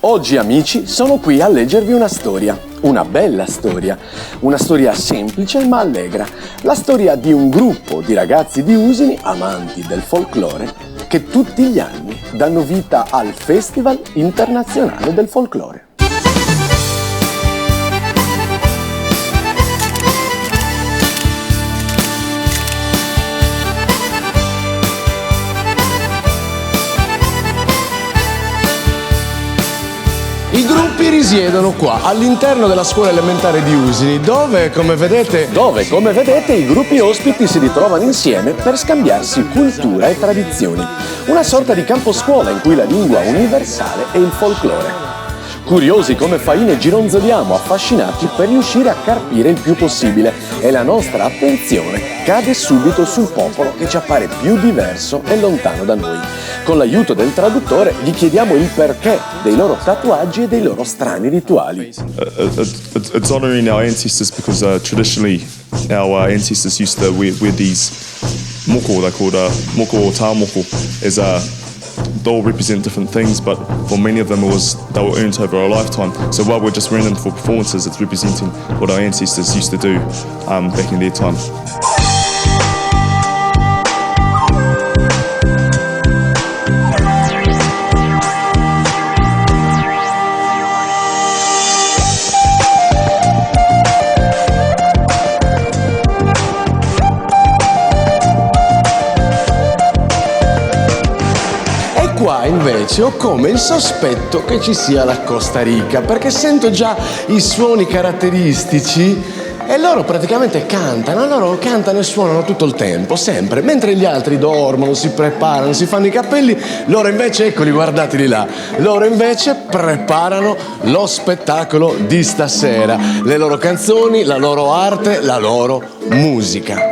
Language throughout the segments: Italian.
Oggi, amici, sono qui a leggervi una storia, una bella storia, una storia semplice ma allegra, la storia di un gruppo di ragazzi di Usini, amanti del folklore, che tutti gli anni danno vita al Festival Internazionale del Folklore. I gruppi risiedono qua, all'interno della scuola elementare di Usini, dove, come vedete, i gruppi ospiti si ritrovano insieme per scambiarsi cultura e tradizioni. Una sorta di campo scuola in cui la lingua universale è il folklore. Curiosi come faine gironzoliamo, affascinati per riuscire a carpire il più possibile e la nostra attenzione cade subito sul popolo che ci appare più diverso e lontano da noi. Con l'aiuto del traduttore gli chiediamo il perché dei loro tatuaggi e dei loro strani rituali. It's honoring our ancestors because traditionally our ancestors used to wear these moko, they're called moko or tamoko, they all represent different things, but for many of them they were earned over a lifetime. So while we're just wearing them for performances, it's representing what our ancestors used to do back in their time. qua invece ho come il sospetto che ci sia la Costa Rica, perché sento già i suoni caratteristici e loro praticamente cantano e suonano tutto il tempo, sempre, mentre gli altri dormono, si preparano, si fanno i cappelli, loro invece, eccoli, guardateli là, loro invece preparano lo spettacolo di stasera, le loro canzoni, la loro arte, la loro musica.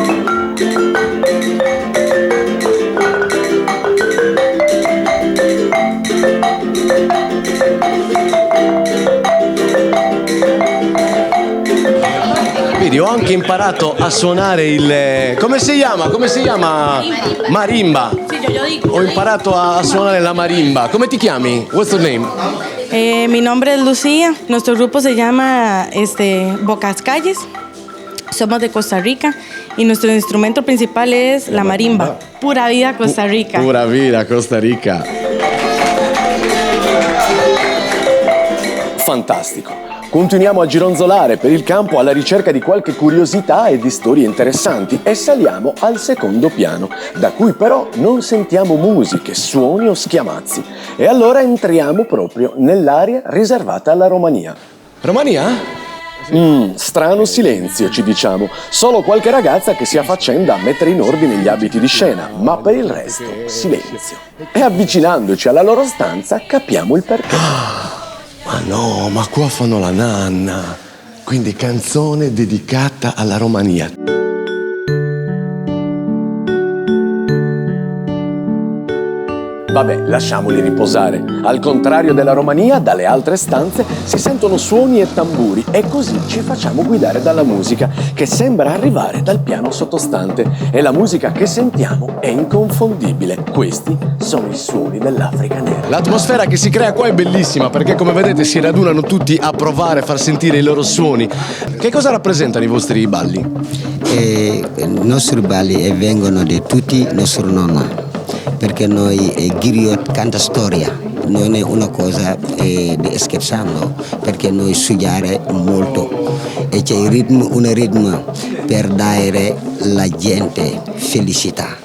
Vedi, ho anche imparato a suonare il... Come si chiama? Marimba. Ho imparato a suonare la marimba. Come ti chiami? What's your name? Mi nombre es Lucía. Nuestro grupo se llama Bocas Calles. Somos de Costa Rica y nuestro instrumento principal es la marimba. Pura vida Costa Rica. Pura vida Costa Rica. Fantastico. Continuiamo a gironzolare per il campo alla ricerca di qualche curiosità e di storie interessanti e saliamo al secondo piano, da cui però non sentiamo musiche, suoni o schiamazzi. E allora entriamo proprio nell'area riservata alla Romania. Romania? Strano silenzio, ci diciamo. Solo qualche ragazza che si affaccenda a mettere in ordine gli abiti di scena, ma per il resto silenzio. E avvicinandoci alla loro stanza capiamo il perché. Ma no, ma qua fanno la nanna. Quindi canzone dedicata alla Romania. Vabbè, lasciamoli riposare. Al contrario della Romania, dalle altre stanze si sentono suoni e tamburi e così ci facciamo guidare dalla musica che sembra arrivare dal piano sottostante. E la musica che sentiamo è inconfondibile. Questi sono i suoni dell'Africa nera. L'atmosfera che si crea qua è bellissima perché, come vedete, si radunano tutti a provare a far sentire i loro suoni. Che cosa rappresentano i vostri balli? I nostri balli vengono di tutti i nostri nonni. Perché noi griot canta storia, non è una cosa di scherzando, perché noi studiare molto e c'è un ritmo per dare alla gente felicità.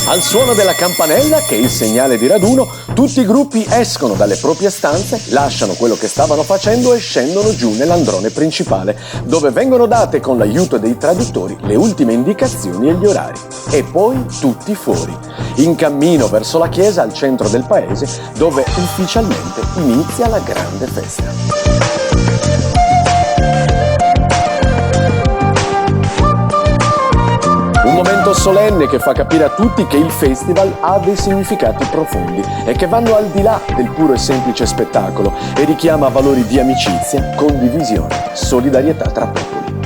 Al suono della campanella, che è il segnale di raduno, tutti i gruppi escono dalle proprie stanze, lasciano quello che stavano facendo e scendono giù nell'androne principale, dove vengono date con l'aiuto dei traduttori le ultime indicazioni e gli orari. E poi tutti fuori, in cammino verso la chiesa al centro del paese, dove ufficialmente inizia la grande festa. Un momento solenne che fa capire a tutti che il festival ha dei significati profondi e che vanno al di là del puro e semplice spettacolo e richiama valori di amicizia, condivisione, solidarietà tra popoli.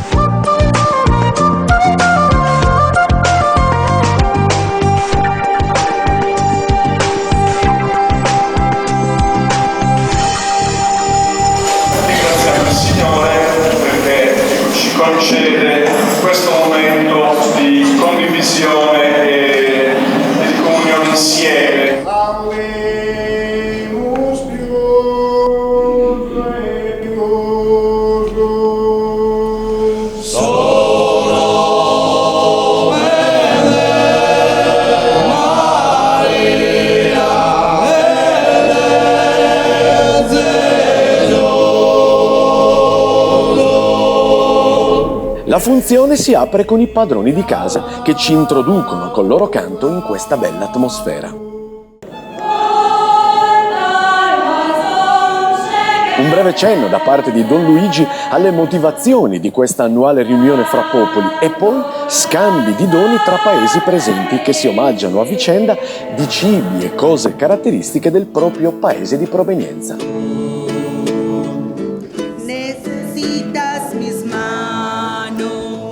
Ringraziamo il Signore perché ci concede questo momento di condivisione e di comunione insieme. La funzione si apre con i padroni di casa che ci introducono col loro canto in questa bella atmosfera. Un breve cenno da parte di Don Luigi alle motivazioni di questa annuale riunione fra popoli e poi scambi di doni tra paesi presenti che si omaggiano a vicenda di cibi e cose caratteristiche del proprio paese di provenienza.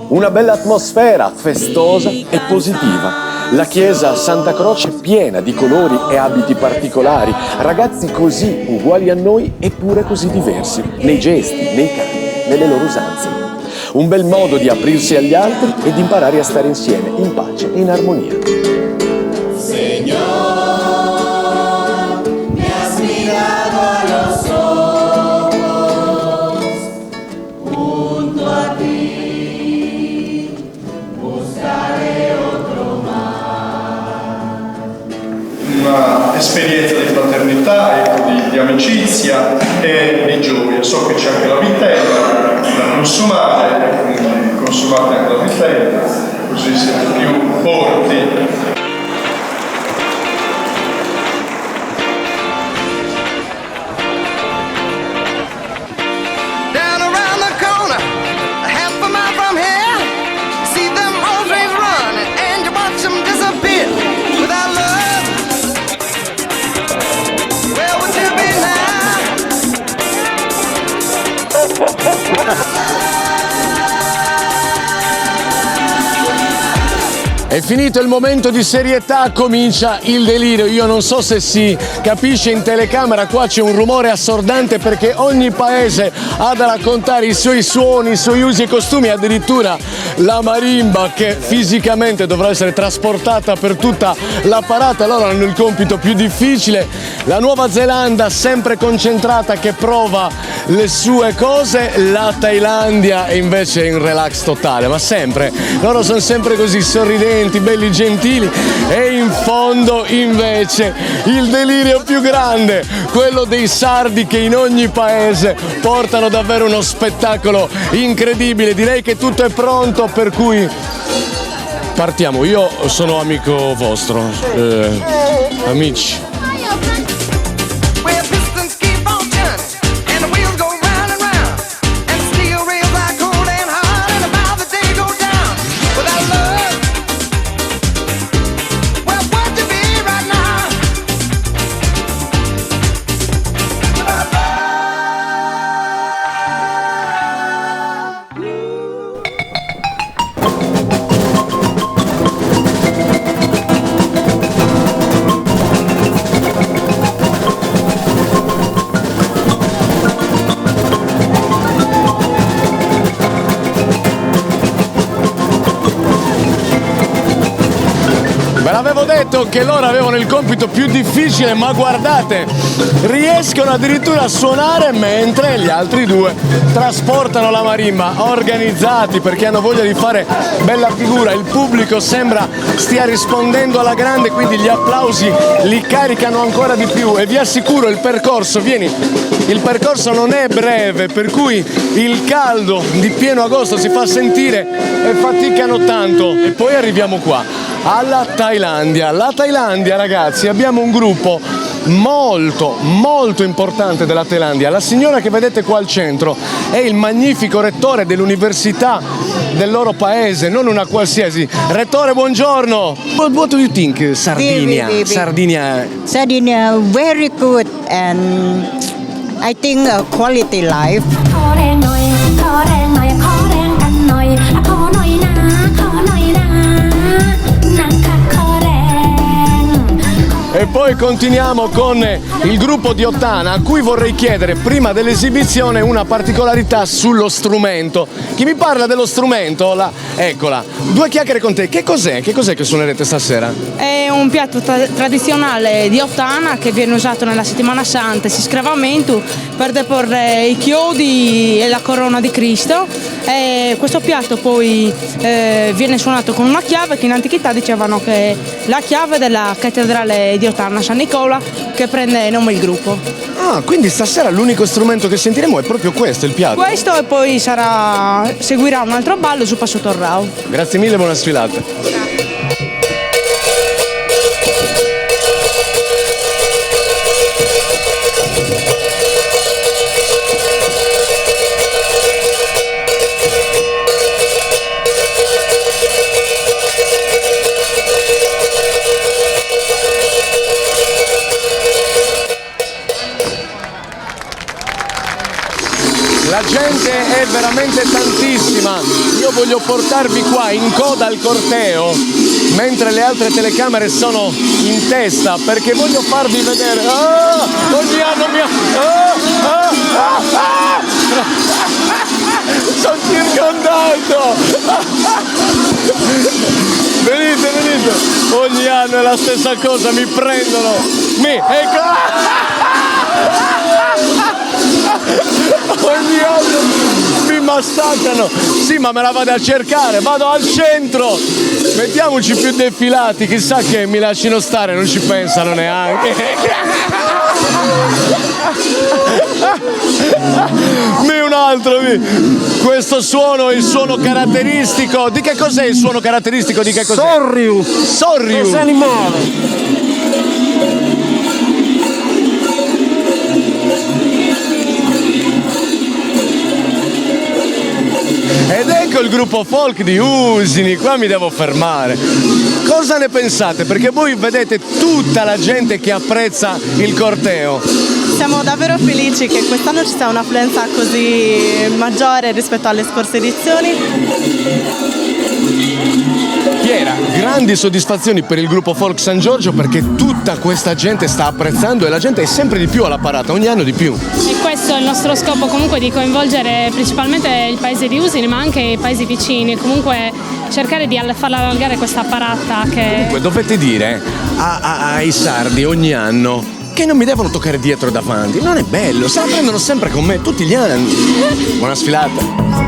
Una bella atmosfera festosa e positiva. La chiesa Santa Croce piena di colori e abiti particolari, ragazzi così uguali a noi eppure così diversi, nei gesti, nei canti, nelle loro usanze. Un bel modo di aprirsi agli altri e di imparare a stare insieme, in pace e in armonia. Esperienza di fraternità, di amicizia e di gioia. So che c'è anche la vitella da consumare, quindi consumate anche la vitella, così siete più forti. È finito il momento di serietà, comincia il delirio. Io non so se si capisce in telecamera, qua c'è un rumore assordante perché ogni paese ha da raccontare i suoi suoni, i suoi usi e costumi, addirittura la marimba che fisicamente dovrà essere trasportata per tutta la parata, loro hanno il compito più difficile. La Nuova Zelanda sempre concentrata che prova le sue cose, la Thailandia è invece in relax totale, ma sempre, loro sono sempre così sorridenti, belli, gentili, e in fondo invece il delirio più grande, quello dei sardi che in ogni paese portano davvero uno spettacolo incredibile. Direi che tutto è pronto, per cui partiamo. Io sono amico vostro, amici. Ve l'avevo detto che loro avevano il compito più difficile, ma guardate, riescono addirittura a suonare mentre gli altri due trasportano la marimba, organizzati perché hanno voglia di fare bella figura. Il pubblico sembra stia rispondendo alla grande, quindi gli applausi li caricano ancora di più e vi assicuro il percorso non è breve, per cui il caldo di pieno agosto si fa sentire e faticano tanto. E poi arriviamo qua alla Thailandia. La Thailandia, ragazzi, abbiamo un gruppo molto importante della Thailandia. La signora che vedete qua al centro è il magnifico rettore dell'università del loro paese, non una qualsiasi. Rettore, buongiorno. What do you think, Sardinia? Sardinia, very good, and I think a quality life. E poi continuiamo con il gruppo di Ottana, a cui vorrei chiedere prima dell'esibizione una particolarità sullo strumento. Chi mi parla dello strumento? Eccola. Due chiacchiere con te. Che cos'è? Che cos'è che suonerete stasera? È un piatto tradizionale di Ottana che viene usato nella settimana santa, si scravamento per deporre i chiodi e la corona di Cristo. E questo piatto poi viene suonato con una chiave che in antichità dicevano che è la chiave della cattedrale di Ottana San Nicola, che prende nome il gruppo. Ah, quindi stasera l'unico strumento che sentiremo è proprio questo, il piatto? Questo, e poi seguirà un altro ballo su Passo Torrao. Grazie mille, buona sfilata. La gente è veramente tantissima. Io voglio portarvi qua in coda al corteo mentre le altre telecamere sono in testa, perché voglio farvi vedere. Ogni anno sono circondato. Venite. Ogni anno è la stessa cosa, mi prendono. Ogni anno mi massacrano. Sì, ma me la vado a cercare, vado al centro. Mettiamoci più defilati, chissà che mi lasciano stare, non ci pensano neanche. Un altro. Questo suono è il suono caratteristico. Di che cos'è il suono caratteristico? Di che cos'è? Sorriu. Questo animale. Ed ecco il gruppo folk di Usini, qua mi devo fermare. Cosa ne pensate? Perché voi vedete tutta la gente che apprezza il corteo. Siamo davvero felici che quest'anno ci sia un'affluenza così maggiore rispetto alle scorse edizioni. Piera, grandi soddisfazioni per il gruppo Folk San Giorgio, perché tutta questa gente sta apprezzando e la gente è sempre di più alla parata, ogni anno di più. E questo è il nostro scopo, comunque, di coinvolgere principalmente il paese di Usini, ma anche i paesi vicini, comunque cercare di farla allargare questa parata che... Comunque dovete dire ai sardi ogni anno che non mi devono toccare dietro e davanti, non è bello, se la prendono sempre con me tutti gli anni. Buona sfilata.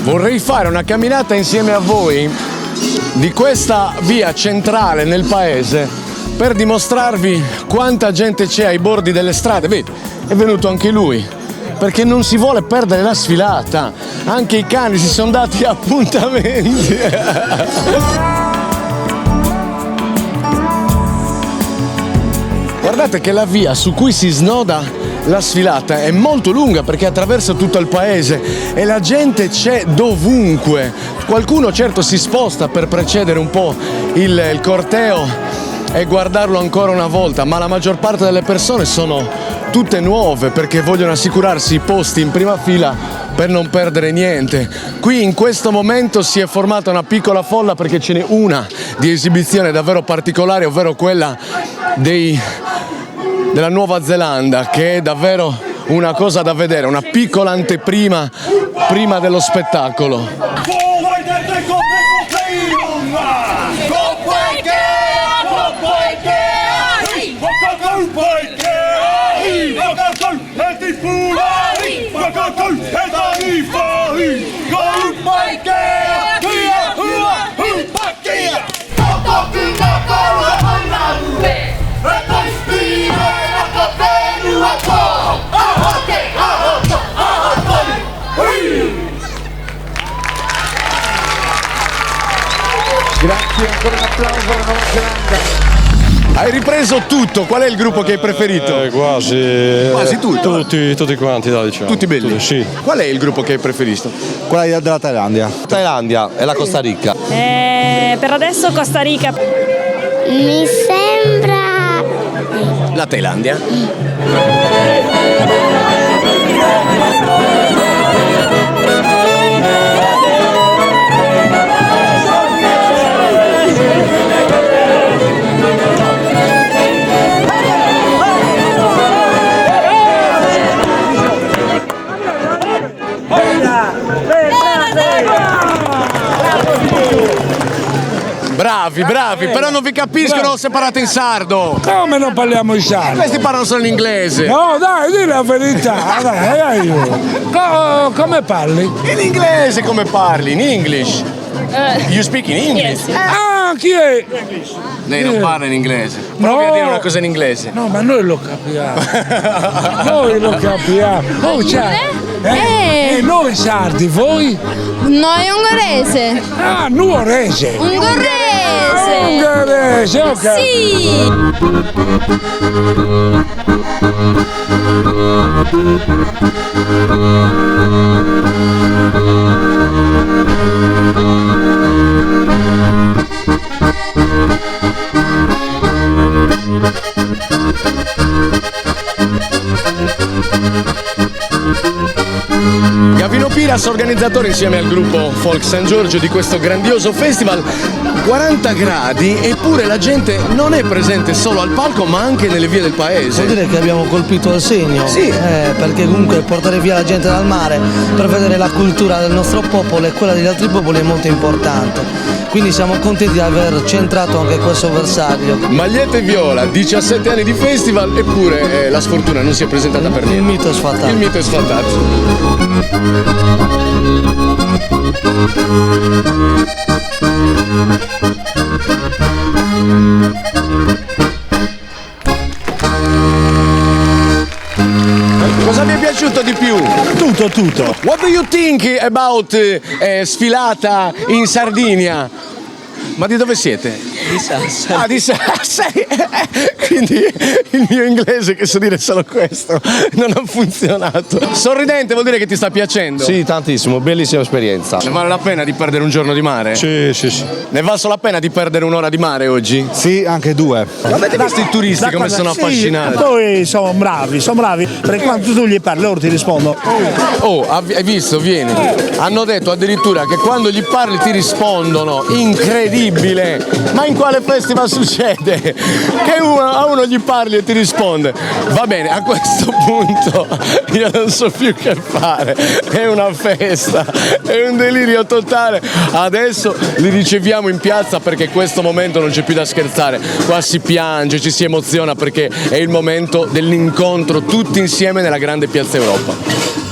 Vorrei fare una camminata insieme a voi di questa via centrale nel paese per dimostrarvi quanta gente c'è ai bordi delle strade. Vedi, è venuto anche lui, perché non si vuole perdere la sfilata. Anche i cani si sono dati appuntamenti. Guardate che la via su cui si snoda la sfilata è molto lunga, perché attraversa tutto il paese e la gente c'è dovunque. Qualcuno certo si sposta per precedere un po' il corteo e guardarlo ancora una volta, ma la maggior parte delle persone sono tutte nuove perché vogliono assicurarsi i posti in prima fila per non perdere niente. Qui in questo momento si è formata una piccola folla perché ce n'è una di esibizione davvero particolare, ovvero quella della Nuova Zelanda, che è davvero una cosa da vedere, una piccola anteprima prima dello spettacolo. Grazie, ancora un applauso alla Nuova Zelanda. Hai ripreso tutto, qual è il gruppo che hai preferito? Quasi tutto. Tutti quanti, dai, diciamo. Tutti belli? Sì. Qual è il gruppo che hai preferito? Quella della Thailandia. Thailandia e la Costa Rica. Per adesso Costa Rica. Mi sembra La Thailandia. Bravi, però non vi capiscono se parlate in sardo. Come non parliamo in sardo? Questi parlano solo in inglese. No, dai, di la verità. Dai. Come parli? In inglese come parli? In English. You speak in English? Ah, chi è? Lei non parla in inglese. Provi a dire una cosa in inglese. No, ma noi lo capiamo. Noi lo capiamo. Oh, ciao. Noi sardi, voi? Noi ungherese. Ah, nuorese. Ungherese, ok. Sì. Gavino Piras, organizzatore insieme al gruppo Folk San Giorgio di questo grandioso festival. 40 gradi, eppure la gente non è presente solo al palco ma anche nelle vie del paese. Vuol dire che abbiamo colpito il segno? Sì. Perché comunque portare via la gente dal mare per vedere la cultura del nostro popolo e quella degli altri popoli è molto importante. Quindi siamo contenti di aver centrato anche questo bersaglio. Magliette viola, 17 anni di festival, eppure la sfortuna non si è presentata per niente. Il mito è sfatato. Il mito è sfatato. Cosa vi è piaciuto di più? Tutto. What do you think about sfilata in Sardinia? Ma di dove siete? Di Sassari. Ah, di Sassari. Quindi il mio inglese, che so dire solo questo, non ha funzionato. Sorridente vuol dire che ti sta piacendo? Sì, tantissimo, bellissima esperienza. Ne vale la pena di perdere un giorno di mare? Sì. Ne vale la pena di perdere un'ora di mare oggi? Sì, anche 2. Avete visto i turisti come sono affascinati? Poi sono bravi, perché quando tu gli parli loro ti rispondono. Oh, hai visto? Vieni. Hanno detto addirittura che quando gli parli ti rispondono. Incredibile! Ma in quale festival succede? Che a uno gli parli e ti risponde. Va bene, a questo punto io non so più che fare. È una festa, è un delirio totale. Adesso li riceviamo in piazza perché questo momento non c'è più da scherzare. Qua si piange, ci si emoziona perché è il momento dell'incontro tutti insieme nella grande piazza Europa.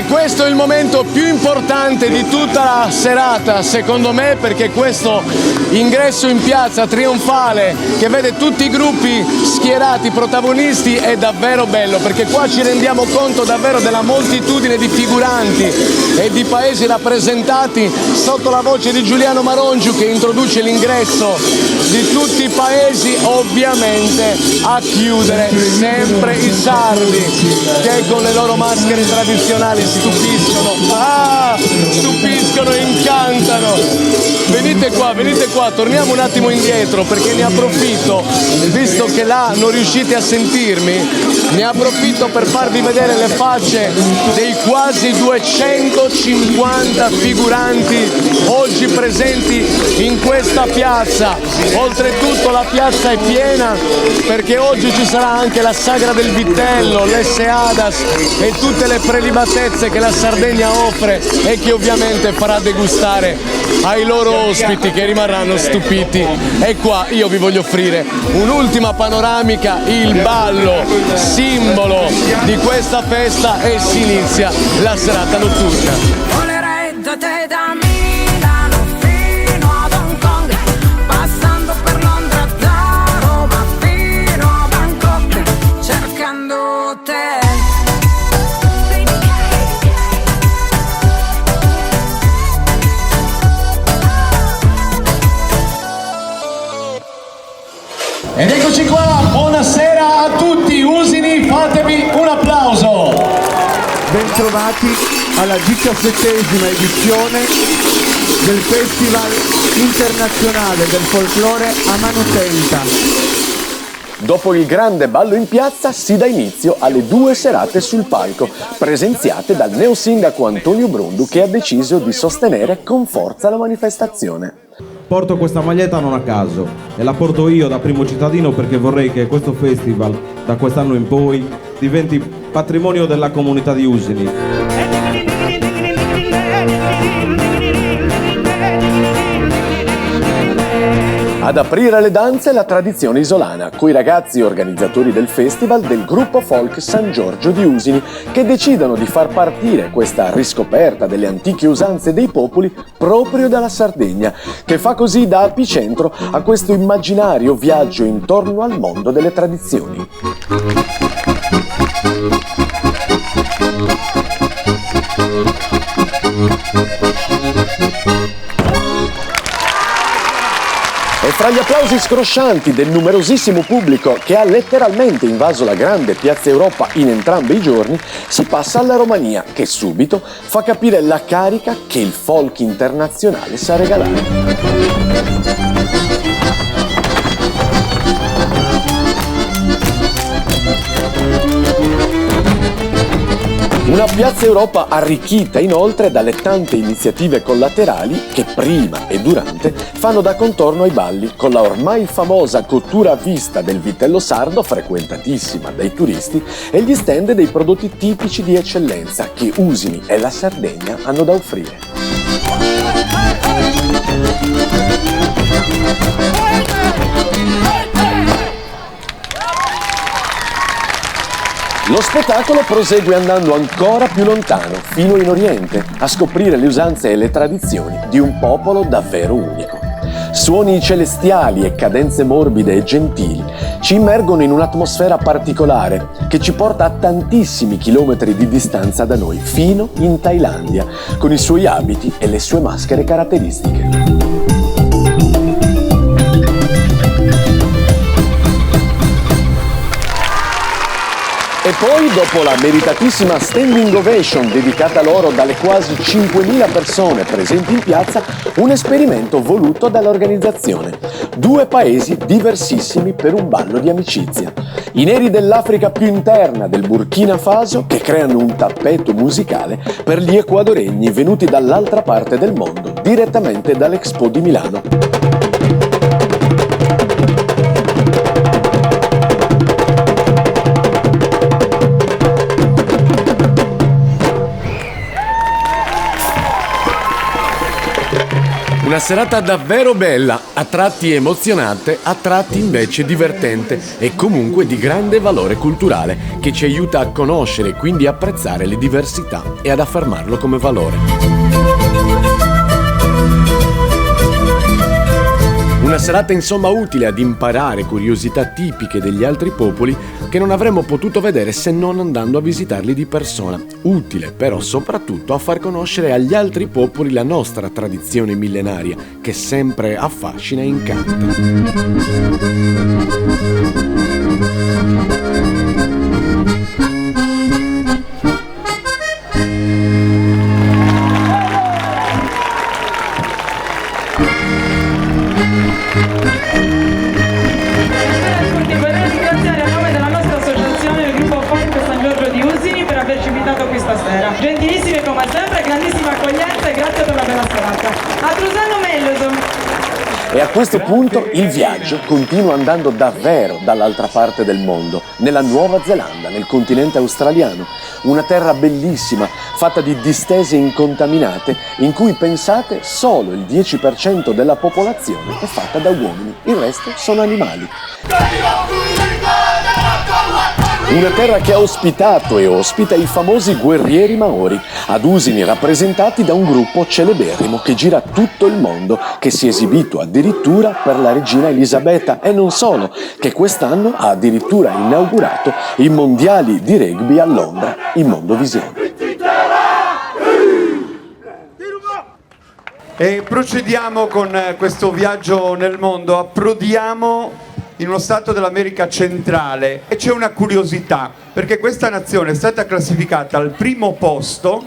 questo è il momento più importante di tutta la serata, secondo me, perché questo ingresso in piazza trionfale che vede tutti i gruppi schierati, protagonisti, è davvero bello, perché qua ci rendiamo conto davvero della moltitudine di figuranti e di paesi rappresentati sotto la voce di Giuliano Marongiu, che introduce l'ingresso di tutti i paesi, ovviamente a chiudere sempre i sardi, che con le loro maschere tradizionali stupiscono e incantano. Venite qua, torniamo un attimo indietro, perché ne approfitto, visto che là non riuscite a sentirmi, ne approfitto per farvi vedere le facce dei quasi 250 figuranti oggi presenti in questa piazza. Oltretutto la piazza è piena perché oggi ci sarà anche la sagra del vitello, l'Esseadas e tutte le prelibatezze che la Sardegna offre e che ovviamente farà degustare ai loro ospiti, che rimarranno stupiti. E qua io vi voglio offrire un'ultima panoramica, il ballo, simbolo di questa festa, e si inizia la serata notturna. Volerei da te, da Milano fino ad Hong Kong, passando per Londra, da Roma fino a Bangkok, cercando te. Ed eccoci qua, buonasera a tutti, Usini, fatevi un applauso. Bentrovati alla 17ª edizione del Festival Internazionale del Folklore a Mano Tenta. Dopo il grande ballo in piazza si dà inizio alle 2 serate sul palco, presenziate dal neosindaco Antonio Brundu, che ha deciso di sostenere con forza la manifestazione. Porto questa maglietta non a caso e la porto io da primo cittadino perché vorrei che questo festival da quest'anno in poi diventi patrimonio della comunità di Usini. Ad aprire le danze la tradizione isolana, coi ragazzi organizzatori del festival del gruppo folk San Giorgio di Usini, che decidono di far partire questa riscoperta delle antiche usanze dei popoli proprio dalla Sardegna, che fa così da epicentro a questo immaginario viaggio intorno al mondo delle tradizioni. E fra gli applausi scroscianti del numerosissimo pubblico che ha letteralmente invaso la grande Piazza Europa in entrambi i giorni, si passa alla Romania, che subito fa capire la carica che il folk internazionale sa regalare. Una Piazza Europa arricchita inoltre dalle tante iniziative collaterali che prima e durante fanno da contorno ai balli, con la ormai famosa cottura a vista del vitello sardo, frequentatissima dai turisti, e gli stand dei prodotti tipici di eccellenza che Usini e la Sardegna hanno da offrire. Lo spettacolo prosegue andando ancora più lontano, fino in Oriente, a scoprire le usanze e le tradizioni di un popolo davvero unico. Suoni celestiali e cadenze morbide e gentili ci immergono in un'atmosfera particolare che ci porta a tantissimi chilometri di distanza da noi, fino in Thailandia, con i suoi abiti e le sue maschere caratteristiche. E poi, dopo la meritatissima standing ovation dedicata loro dalle quasi 5.000 persone presenti in piazza, un esperimento voluto dall'organizzazione. 2 paesi diversissimi per un ballo di amicizia. I neri dell'Africa più interna, del Burkina Faso, che creano un tappeto musicale per gli ecuadoregni venuti dall'altra parte del mondo, direttamente dall'Expo di Milano. Una serata davvero bella, a tratti emozionante, a tratti invece divertente e comunque di grande valore culturale che ci aiuta a conoscere e quindi apprezzare le diversità e ad affermarlo come valore. Una serata insomma utile ad imparare curiosità tipiche degli altri popoli che non avremmo potuto vedere se non andando a visitarli di persona. Utile però soprattutto a far conoscere agli altri popoli la nostra tradizione millenaria che sempre affascina e incanta. Vorrei ringraziare a nome della nostra associazione il gruppo Folk San Giorgio di Usini per averci invitato qui stasera. Gentilissimi come sempre, grandissima accoglienza e grazie per la bella serata. A Trusano Melloso. E a questo punto il viaggio continua andando davvero dall'altra parte del mondo, nella Nuova Zelanda, nel continente australiano, una terra bellissima, fatta di distese incontaminate, in cui pensate solo il 10% della popolazione è fatta da uomini, il resto sono animali. Una terra che ha ospitato e ospita i famosi guerrieri Maori, ad Usini rappresentati da un gruppo celeberrimo che gira tutto il mondo, che si è esibito addirittura per la regina Elisabetta e non solo, che quest'anno ha addirittura inaugurato i mondiali di rugby a Londra in Mondovisione. E procediamo con questo viaggio nel mondo, approdiamo in uno stato dell'America centrale e c'è una curiosità, perché questa nazione è stata classificata al primo posto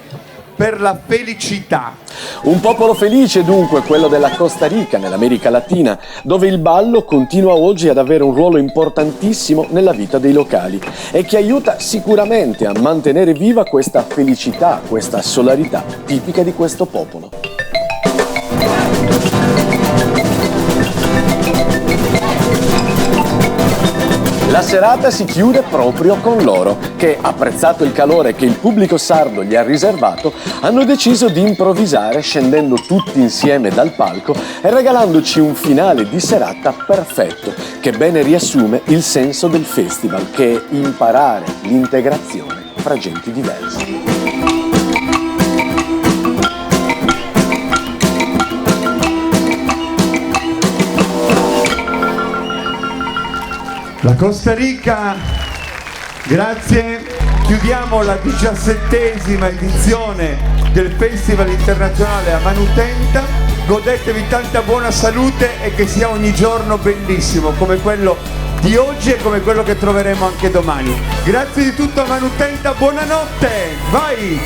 per la felicità. Un popolo felice dunque, quello della Costa Rica nell'America Latina, dove il ballo continua oggi ad avere un ruolo importantissimo nella vita dei locali e che aiuta sicuramente a mantenere viva questa felicità, questa solarità tipica di questo popolo. La serata si chiude proprio con loro, che, apprezzato il calore che il pubblico sardo gli ha riservato, hanno deciso di improvvisare scendendo tutti insieme dal palco e regalandoci un finale di serata perfetto, che bene riassume il senso del festival, che è imparare l'integrazione fra genti diverse. La Costa Rica, grazie. Chiudiamo la 17ª edizione del Festival Internazionale Amanutenta. Godetevi tanta buona salute e che sia ogni giorno bellissimo, come quello di oggi e come quello che troveremo anche domani. Grazie di tutto Amanutenta, buonanotte, vai!